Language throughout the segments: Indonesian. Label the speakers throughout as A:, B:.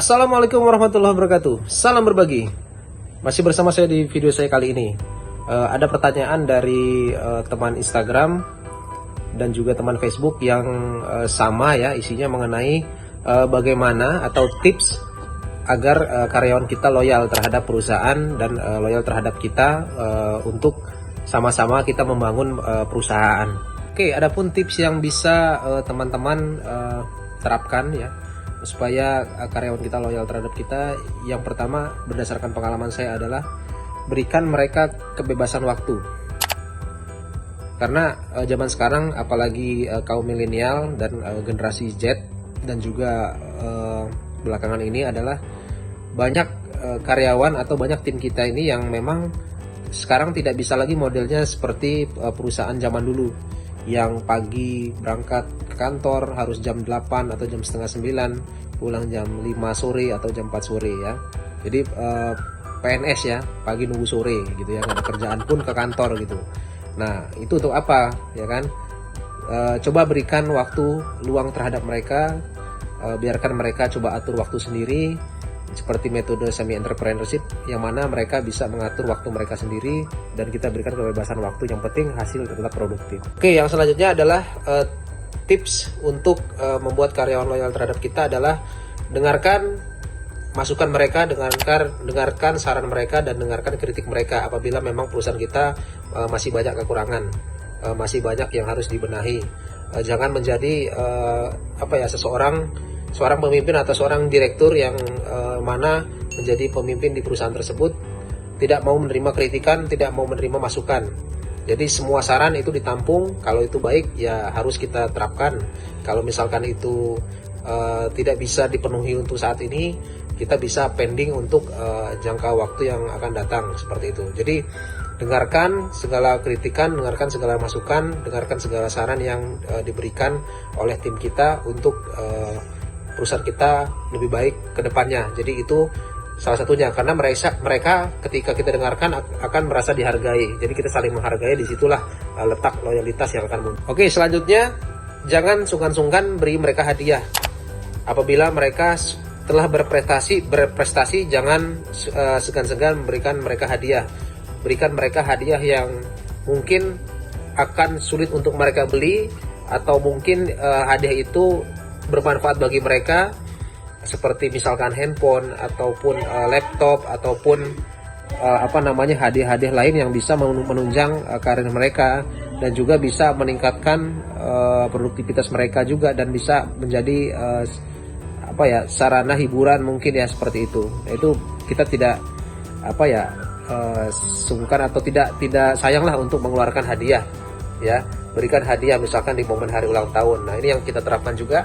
A: Assalamualaikum warahmatullahi wabarakatuh. Salam berbagi. Masih bersama saya di video saya kali ini. Ada pertanyaan dari teman Instagram dan juga teman Facebook yang sama ya, isinya mengenai bagaimana atau tips agar karyawan kita loyal terhadap perusahaan dan loyal terhadap kita untuk sama-sama kita membangun perusahaan. Oke, adapun tips yang bisa teman-teman terapkan ya supaya karyawan kita loyal terhadap kita, yang pertama berdasarkan pengalaman saya adalah berikan mereka kebebasan waktu. Karena zaman sekarang apalagi kaum milenial dan generasi Z dan juga belakangan ini adalah banyak karyawan atau banyak tim kita ini yang memang sekarang tidak bisa lagi modelnya seperti perusahaan zaman dulu, yang pagi berangkat ke kantor harus jam 8 atau jam setengah 9, pulang jam 5 sore atau jam 4 sore ya. Jadi PNS ya, pagi nunggu sore gitu ya, nggak ada kerjaan pun ke kantor gitu. Nah itu untuk apa ya kan? Coba berikan waktu luang terhadap mereka, biarkan mereka coba atur waktu sendiri, seperti metode semi entrepreneurship yang mana mereka bisa mengatur waktu mereka sendiri dan kita berikan kebebasan waktu, yang penting hasil tetap produktif. Oke, yang selanjutnya adalah tips untuk membuat karyawan loyal terhadap kita adalah dengarkan masukan mereka, dengarkan saran mereka dan dengarkan kritik mereka apabila memang perusahaan kita masih banyak kekurangan, masih banyak yang harus dibenahi. Jangan menjadi seorang pemimpin atau seorang direktur yang mana menjadi pemimpin di perusahaan tersebut tidak mau menerima kritikan, tidak mau menerima masukan. Jadi semua saran itu ditampung, kalau itu baik ya harus kita terapkan. Kalau misalkan itu tidak bisa dipenuhi untuk saat ini, kita bisa pending untuk jangka waktu yang akan datang, seperti itu. Jadi dengarkan segala kritikan, dengarkan segala masukan, dengarkan segala saran yang diberikan oleh tim kita untuk perusahaan kita lebih baik ke depannya. Jadi itu salah satunya, karena mereka ketika kita dengarkan akan merasa dihargai. Jadi kita saling menghargai, disitulah letak loyalitas yang akan muncul. Oke, selanjutnya jangan sungkan-sungkan beri mereka hadiah. Apabila mereka telah berprestasi, jangan segan-segan memberikan mereka hadiah. Berikan mereka hadiah yang mungkin akan sulit untuk mereka beli, atau mungkin hadiah itu bermanfaat bagi mereka, seperti misalkan handphone ataupun laptop ataupun hadiah-hadiah lain yang bisa menunjang karir mereka dan juga bisa meningkatkan produktivitas mereka juga, dan bisa menjadi sarana hiburan mungkin ya, seperti itu. Itu kita tidak sungkan atau tidak sayanglah untuk mengeluarkan hadiah ya. Berikan hadiah misalkan di momen hari ulang tahun. Nah ini yang kita terapkan juga.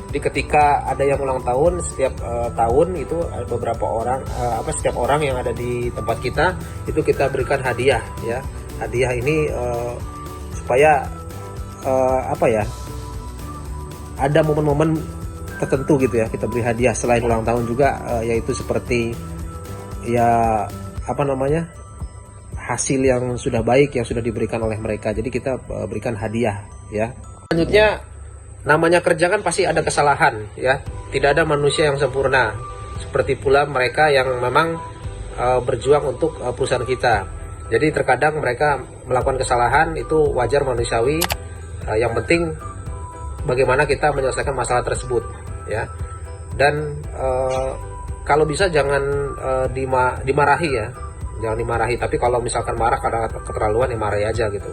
A: Di ketika ada yang ulang tahun setiap tahun, itu beberapa orang setiap orang yang ada di tempat kita itu kita berikan hadiah ya. Hadiah ini supaya ada momen-momen tertentu gitu ya, kita beri hadiah selain ulang tahun juga, yaitu seperti ya hasil yang sudah baik yang sudah diberikan oleh mereka. Jadi kita berikan hadiah ya. Selanjutnya, namanya kerja kan pasti ada kesalahan ya, tidak ada manusia yang sempurna. Seperti pula mereka yang memang berjuang untuk perusahaan kita. Jadi terkadang mereka melakukan kesalahan, itu wajar, manusiawi. Yang penting bagaimana kita menyelesaikan masalah tersebut ya. Dan kalau bisa jangan dimarahi ya, jangan dimarahi. Tapi kalau misalkan marah karena keterlaluan, ya marahi aja gitu.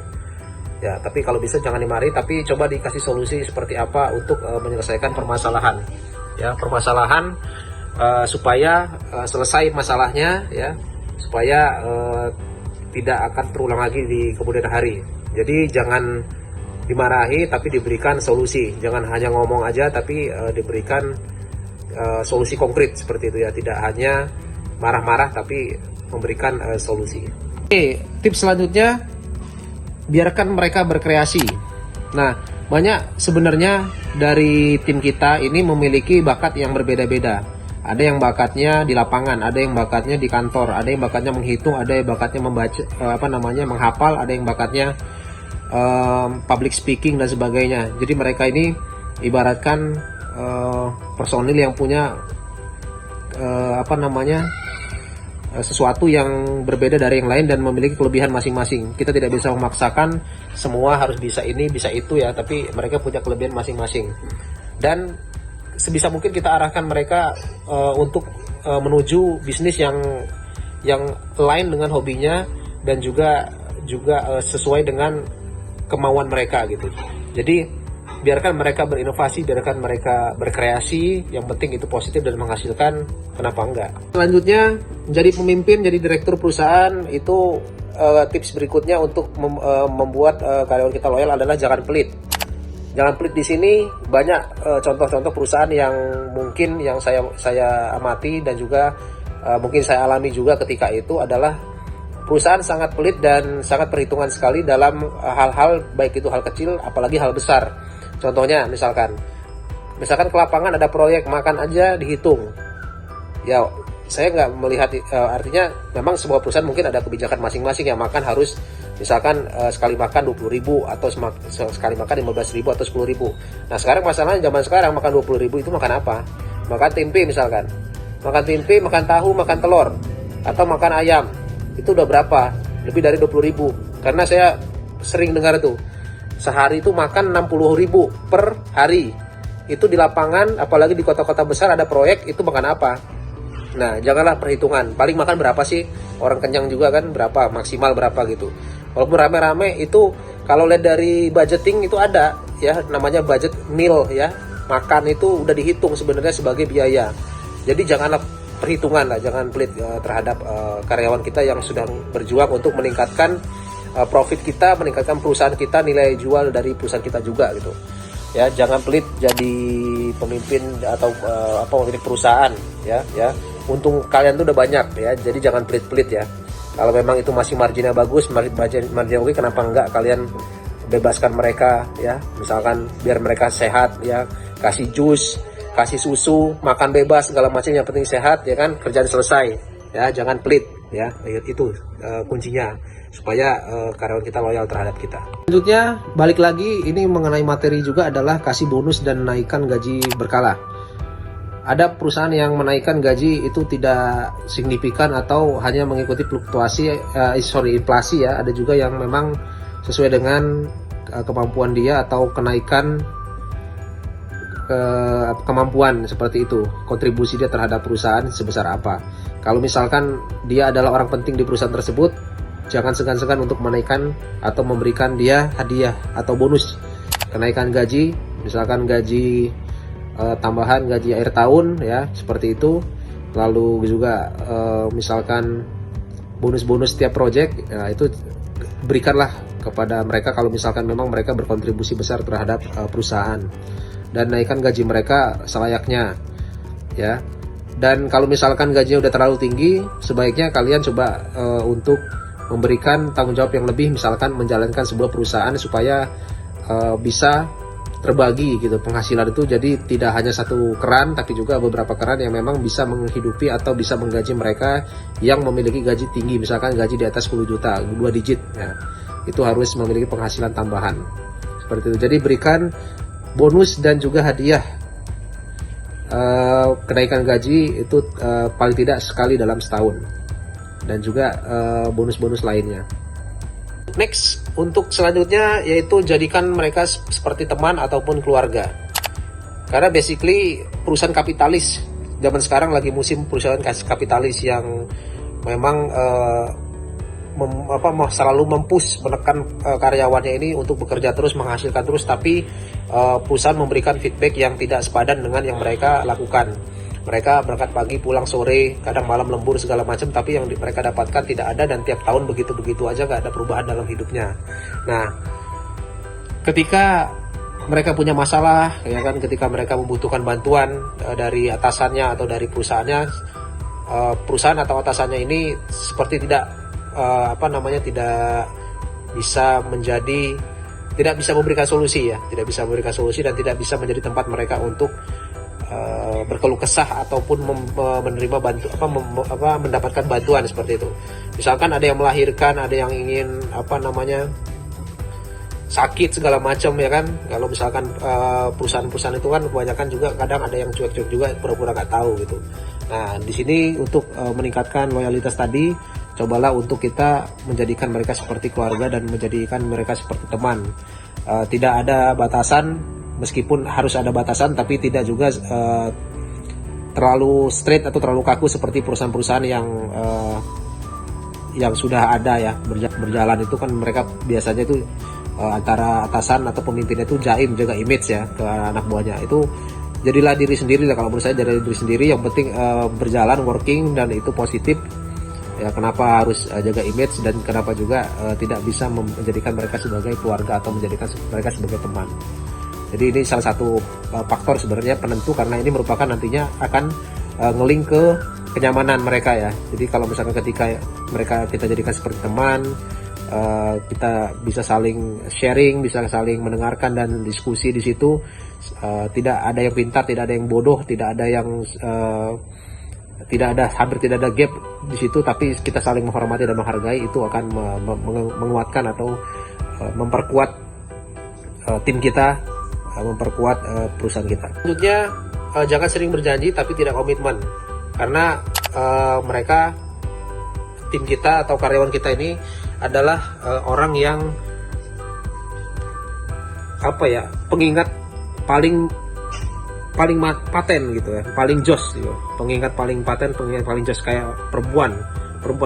A: Ya, tapi kalau bisa jangan dimarahi, tapi coba dikasih solusi seperti apa untuk menyelesaikan permasalahan. Ya, permasalahan supaya selesai masalahnya ya, supaya tidak akan terulang lagi di kemudian hari. Jadi jangan dimarahi tapi diberikan solusi. Jangan hanya ngomong aja tapi diberikan solusi konkret seperti itu ya, tidak hanya marah-marah tapi memberikan solusi. Oke, tips selanjutnya, biarkan mereka berkreasi. Nah, banyak sebenarnya dari tim kita ini memiliki bakat yang berbeda-beda. Ada yang bakatnya di lapangan, ada yang bakatnya di kantor, ada yang bakatnya menghitung, ada yang bakatnya membaca, menghafal, ada yang bakatnya public speaking dan sebagainya. Jadi mereka ini ibaratkan personil yang punya sesuatu yang berbeda dari yang lain dan memiliki kelebihan masing-masing. Kita tidak bisa memaksakan semua harus bisa ini, bisa itu ya, tapi mereka punya kelebihan masing-masing. Dan sebisa mungkin kita arahkan mereka untuk menuju bisnis yang lain dengan hobinya dan juga sesuai dengan kemauan mereka gitu. Jadi biarkan mereka berinovasi, biarkan mereka berkreasi, yang penting itu positif dan menghasilkan, kenapa enggak. Selanjutnya, menjadi pemimpin, jadi direktur perusahaan, itu tips berikutnya untuk membuat karyawan kita loyal adalah jangan pelit. Jangan pelit di sini banyak contoh-contoh perusahaan yang mungkin yang saya amati dan juga mungkin saya alami juga ketika itu adalah perusahaan sangat pelit dan sangat perhitungan sekali dalam hal-hal, baik itu hal kecil apalagi hal besar. Contohnya misalkan ke lapangan ada proyek, makan aja dihitung. Ya, saya nggak melihat artinya memang sebuah perusahaan mungkin ada kebijakan masing-masing yang makan harus misalkan sekali makan 20.000 atau sekali makan 15.000 atau 10.000. Nah, sekarang masalahnya zaman sekarang makan 20.000 itu makan apa? Makan tempe misalkan. Makan tempe, makan tahu, makan telur atau makan ayam. Itu udah berapa? Lebih dari 20.000. Karena saya sering dengar tuh sehari itu makan 60.000 per hari. Itu di lapangan, apalagi di kota-kota besar ada proyek, itu makan apa? Nah, janganlah perhitungan. Paling makan berapa sih? Orang kenyang juga kan berapa? Maksimal berapa gitu. Walaupun rame-rame itu, kalau lihat dari budgeting itu ada ya, namanya budget meal ya. Makan itu udah dihitung sebenarnya sebagai biaya. Jadi janganlah perhitungan lah, jangan pelit terhadap karyawan kita yang sedang berjuang untuk meningkatkan profit kita, meningkatkan perusahaan kita, nilai jual dari perusahaan kita juga gitu. Ya, jangan pelit jadi pemimpin atau pemilik perusahaan ya. Untung kalian tuh udah banyak ya. Jadi jangan pelit-pelit ya. Kalau memang itu masih marginnya bagus, marginnya oke, kenapa enggak kalian bebaskan mereka ya. Misalkan biar mereka sehat ya, kasih jus, kasih susu, makan bebas segala macam, yang penting sehat ya kan, kerjaan selesai. Ya, jangan pelit ya. Itu kuncinya supaya karyawan kita loyal terhadap kita. Selanjutnya, balik lagi, ini mengenai materi juga adalah kasih bonus dan naikkan gaji berkala. Ada perusahaan yang menaikkan gaji itu tidak signifikan atau hanya mengikuti fluktuasi, inflasi ya. Ada juga yang memang sesuai dengan kemampuan dia atau kenaikan kemampuan seperti itu, kontribusi dia terhadap perusahaan sebesar apa. Kalau misalkan dia adalah orang penting di perusahaan tersebut, jangan segan-segan untuk menaikkan atau memberikan dia hadiah atau bonus kenaikan gaji, misalkan gaji tambahan gaji akhir tahun ya, seperti itu. Lalu juga misalkan bonus-bonus setiap project ya, itu berikanlah kepada mereka kalau misalkan memang mereka berkontribusi besar terhadap perusahaan, dan naikkan gaji mereka selayaknya ya. Dan kalau misalkan gajinya udah terlalu tinggi, sebaiknya kalian coba untuk memberikan tanggung jawab yang lebih, misalkan menjalankan sebuah perusahaan supaya bisa terbagi gitu penghasilan itu, jadi tidak hanya satu keran tapi juga beberapa keran yang memang bisa menghidupi atau bisa menggaji mereka yang memiliki gaji tinggi, misalkan gaji di atas 10 juta 2 digit ya, itu harus memiliki penghasilan tambahan seperti itu. Jadi berikan bonus dan juga hadiah kenaikan gaji itu paling tidak sekali dalam setahun, dan juga bonus-bonus lainnya. Next, untuk selanjutnya yaitu jadikan mereka seperti teman ataupun keluarga. Karena basically perusahaan kapitalis zaman sekarang lagi musim perusahaan kapitalis yang memang selalu menekan karyawannya ini untuk bekerja terus, menghasilkan terus, tapi perusahaan memberikan feedback yang tidak sepadan dengan yang mereka lakukan. Mereka berangkat pagi, pulang sore, kadang malam lembur segala macam, tapi yang mereka dapatkan tidak ada, dan tiap tahun begitu-begitu aja, nggak ada perubahan dalam hidupnya. Nah, ketika mereka punya masalah, ya kan, ketika mereka membutuhkan bantuan dari atasannya atau dari perusahaannya, perusahaan atau atasannya ini seperti tidak tidak bisa tidak bisa memberikan solusi ya, tidak bisa memberikan solusi dan tidak bisa menjadi tempat mereka untuk berkeluh kesah ataupun menerima mendapatkan bantuan seperti itu. Misalkan ada yang melahirkan, ada yang ingin sakit segala macam, ya kan. Kalau misalkan perusahaan-perusahaan itu kan kebanyakan juga kadang ada yang cuek-cuek juga, pura-pura nggak tahu gitu. Nah, di sini untuk meningkatkan loyalitas tadi, cobalah untuk kita menjadikan mereka seperti keluarga dan menjadikan mereka seperti teman. Tidak ada batasan, meskipun harus ada batasan, tapi tidak juga terlalu straight atau terlalu kaku seperti perusahaan-perusahaan yang sudah ada ya berjalan itu kan. Mereka biasanya itu antara atasan atau pemimpinnya itu jaim, jaga image ya ke anak buahnya. Itu jadilah diri sendiri lah, kalau menurut saya jadi diri sendiri, yang penting berjalan, working, dan itu positif ya. Kenapa harus jaga image, dan kenapa juga tidak bisa menjadikan mereka sebagai keluarga atau menjadikan mereka sebagai teman. Jadi ini salah satu faktor sebenarnya penentu, karena ini merupakan nantinya akan ngelink ke kenyamanan mereka ya. Jadi kalau misalkan ketika mereka kita jadikan seperti teman, kita bisa saling sharing, bisa saling mendengarkan dan diskusi di situ. Tidak ada yang pintar, tidak ada yang bodoh, tidak ada yang hampir tidak ada gap di situ, tapi kita saling menghormati dan menghargai. Itu akan menguatkan atau memperkuat tim kita, memperkuat perusahaan kita. Selanjutnya, jangan sering berjanji tapi tidak komitmen, karena mereka, tim kita atau karyawan kita ini adalah orang yang pengingat paling paten gitu ya, paling jos gitu. Pengingat paling paten, pengingat paling jos, kayak perempuan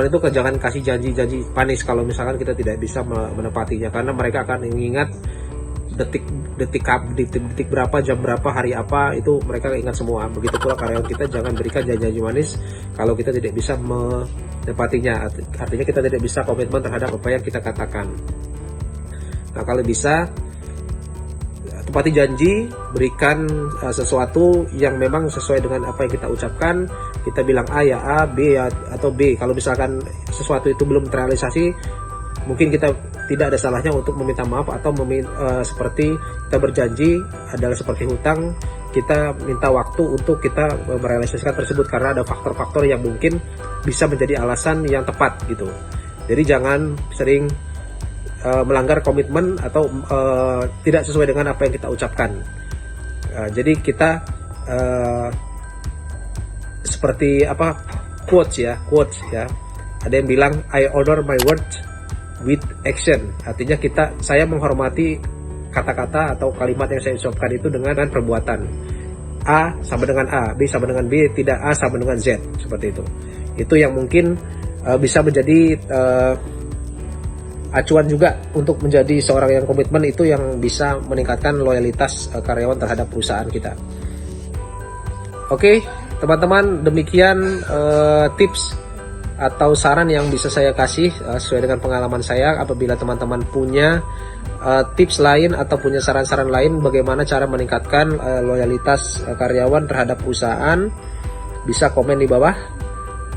A: itu jangan kasih janji panis kalau misalkan kita tidak bisa menepatinya, karena mereka akan mengingat detik berapa, jam berapa, hari apa, itu mereka ingat semua. Begitu pula karyawan kita, jangan berikan janji manis kalau kita tidak bisa menepatinya. Artinya kita tidak bisa komitmen terhadap apa yang kita katakan. Nah, kalau bisa tepati janji, berikan sesuatu yang memang sesuai dengan apa yang kita ucapkan. Kita bilang A ya A, B ya atau B. Kalau misalkan sesuatu itu belum terrealisasi, mungkin kita tidak ada salahnya untuk meminta maaf, atau seperti kita berjanji adalah seperti hutang, kita minta waktu untuk kita merealisasikan tersebut, karena ada faktor-faktor yang mungkin bisa menjadi alasan yang tepat gitu. Jadi jangan sering melanggar komitmen atau tidak sesuai dengan apa yang kita ucapkan. Jadi kita seperti quotes ya. Ada yang bilang I honor my words with action. Artinya saya menghormati kata-kata atau kalimat yang saya ucapkan itu dengan perbuatan. A sama dengan A, B sama dengan B, tidak A sama dengan Z, seperti itu. Itu yang mungkin bisa menjadi acuan juga untuk menjadi seorang yang komitmen, itu yang bisa meningkatkan loyalitas karyawan terhadap perusahaan kita. Oke, teman-teman, demikian tips atau saran yang bisa saya kasih sesuai dengan pengalaman saya. Apabila teman-teman punya tips lain atau punya saran-saran lain bagaimana cara meningkatkan loyalitas karyawan terhadap perusahaan, bisa komen di bawah.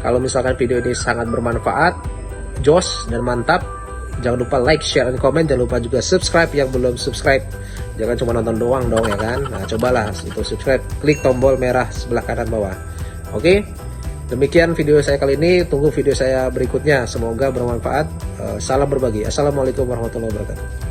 A: Kalau misalkan video ini sangat bermanfaat, jos dan mantap, jangan lupa like, share, dan komen. Jangan lupa juga subscribe yang belum subscribe. Jangan cuma nonton doang dong ya kan. Nah, cobalah untuk subscribe, klik tombol merah sebelah kanan bawah. Oke, demikian video saya kali ini. Tunggu video saya berikutnya. Semoga bermanfaat. Salam berbagi. Assalamualaikum warahmatullahi wabarakatuh.